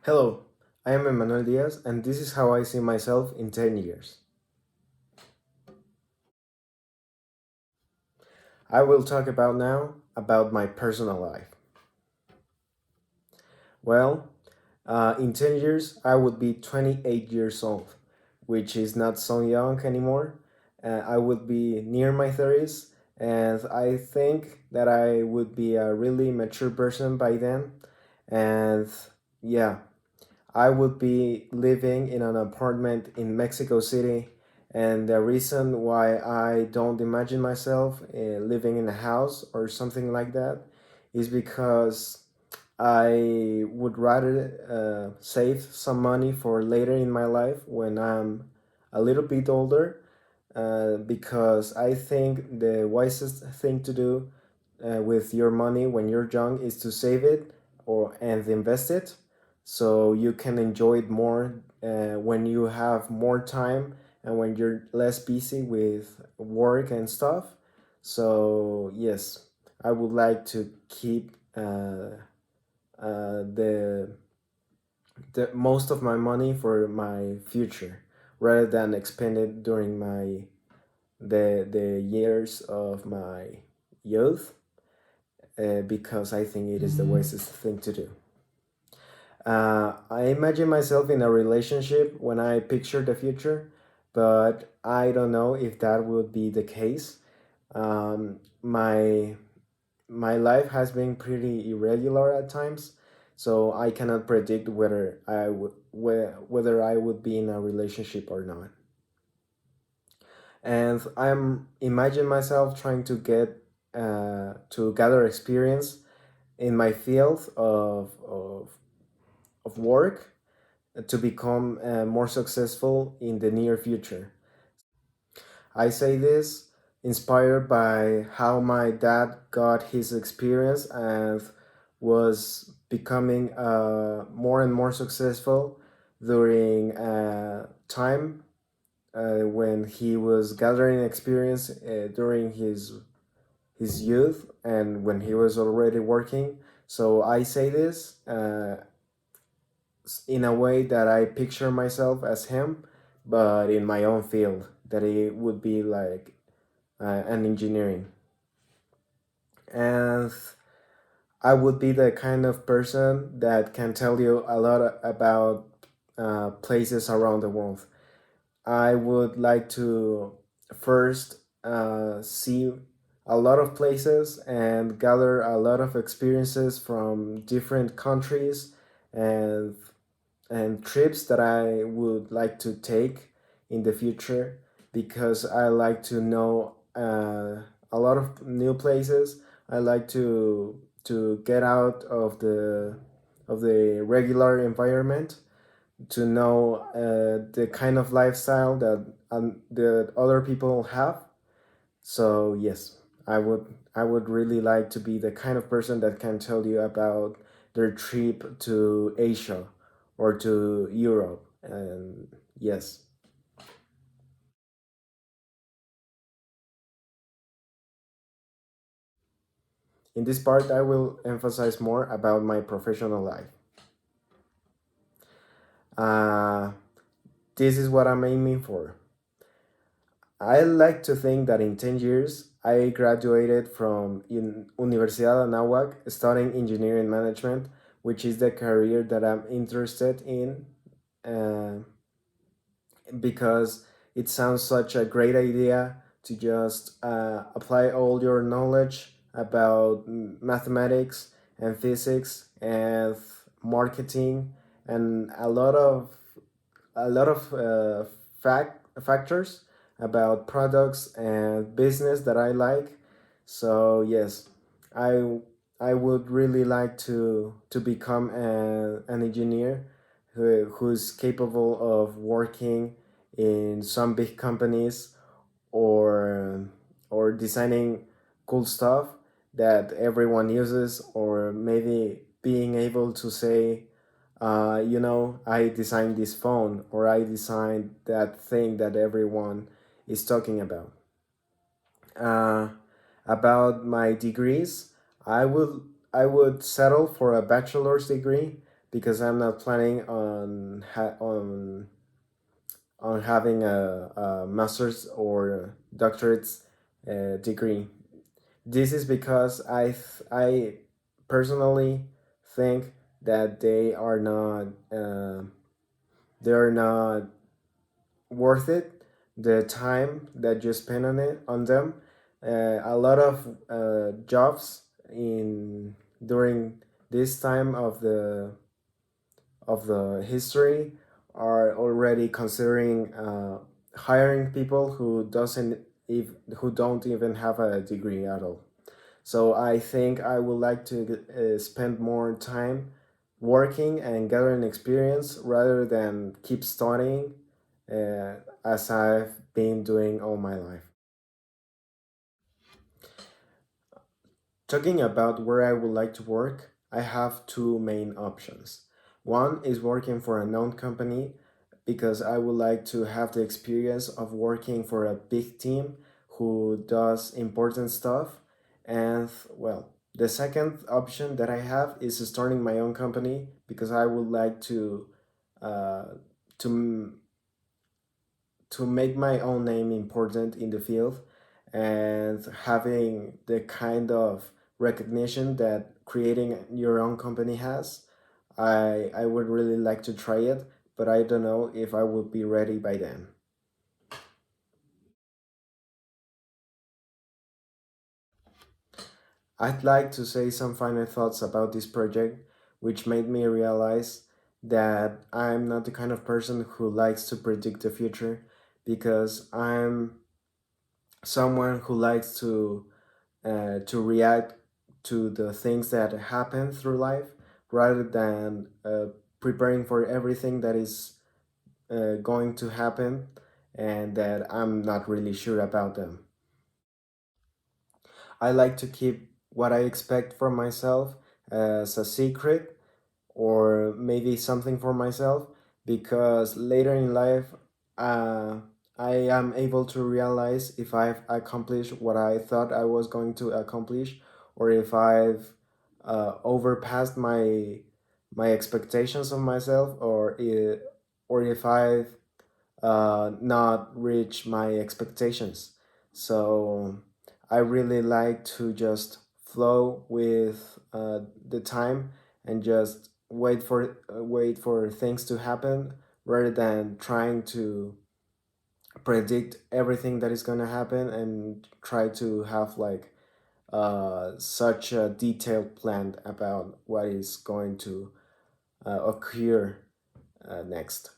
Hello, I am Emmanuel Diaz, and this is how I see myself in 10 years. I will talk about now about my personal life. Well, in 10 years, I would be 28 years old, which is not so young anymore. I would be near my 30s, and I think that I would be a really mature person by then. And yeah, I would be living in an apartment in Mexico City, and the reason why I don't imagine myself living in a house or something like that is because I would rather save some money for later in my life when I'm a little bit older, because I think the wisest thing to do with your money when you're young is to save it or and invest it so you can enjoy it more when you have more time and when you're less busy with work and stuff. So yes, I would like to keep the most of my money for my future rather than expend it during the years of my youth, because I think it is the wisest thing to do. I imagine myself in a relationship when I picture the future, but I don't know if that would be the case. My life has been pretty irregular at times, so I cannot predict whether I would be in a relationship or not. And I'm imagine myself trying to gather experience in my field of work to become more successful in the near future. I say this inspired by how my dad got his experience and was becoming more and more successful during time when he was gathering experience during his youth and when he was already working. So I say this in a way that I picture myself as him, but in my own field, that it would be like an engineering. And I would be the kind of person that can tell you a lot about places around the world. I would like to first see a lot of places and gather a lot of experiences from different countries and trips that I would like to take in the future, because I like to know a lot of new places. I like to get out of the regular environment to know the kind of lifestyle that other people have. So yes, I would really like to be the kind of person that can tell you about their trip to Asia or to Europe. And yes, in this part I will emphasize more about my professional life. Uh, this is what I'm aiming for. I like to think that in 10 years I graduated from Universidad Anáhuac studying engineering management, which is the career that I'm interested in, uh, because it sounds such a great idea to just apply all your knowledge about mathematics and physics and marketing and a lot of factors about products and business that I like. So yes, I I would really like to become an engineer who's capable of working in some big companies, or designing cool stuff that everyone uses, or maybe being able to say, I designed this phone, or I designed that thing that everyone is talking about. Uh, about my degrees, I would settle for a bachelor's degree, because I'm not planning on having a master's or doctorate degree. This is because I personally think that they are not worth it, the time that you spend on them. A lot of jobs in during this time of the history are already considering hiring people who don't even have a degree at all. So I think I would like to spend more time working and gathering experience rather than keep studying uh, as I've been doing all my life. Talking about where I would like to work, I have two main options. One is working for a known company because I would like to have the experience of working for a big team who does important stuff. And well, the second option that I have is starting my own company because I would like uh, to to make my own name important in the field and having the kind of recognition that creating your own company has. I would really like to try it, but I don't know if I would be ready by then. I'd like to say some final thoughts about this project, which made me realize that I'm not the kind of person who likes to predict the future because I'm someone who likes to react to the things that happen through life rather than preparing for everything that is going to happen and that I'm not really sure about them. I like to keep what I expect from myself as a secret or maybe something for myself because later in life uh, I am able to realize if I've accomplished what I thought I was going to accomplish or if I've overpassed my expectations of myself or if I've not reached my expectations. So I really like to just flow with the time and just wait for things to happen rather than trying to predict everything that is going to happen and try to have like such a detailed plan about what is going to occur next.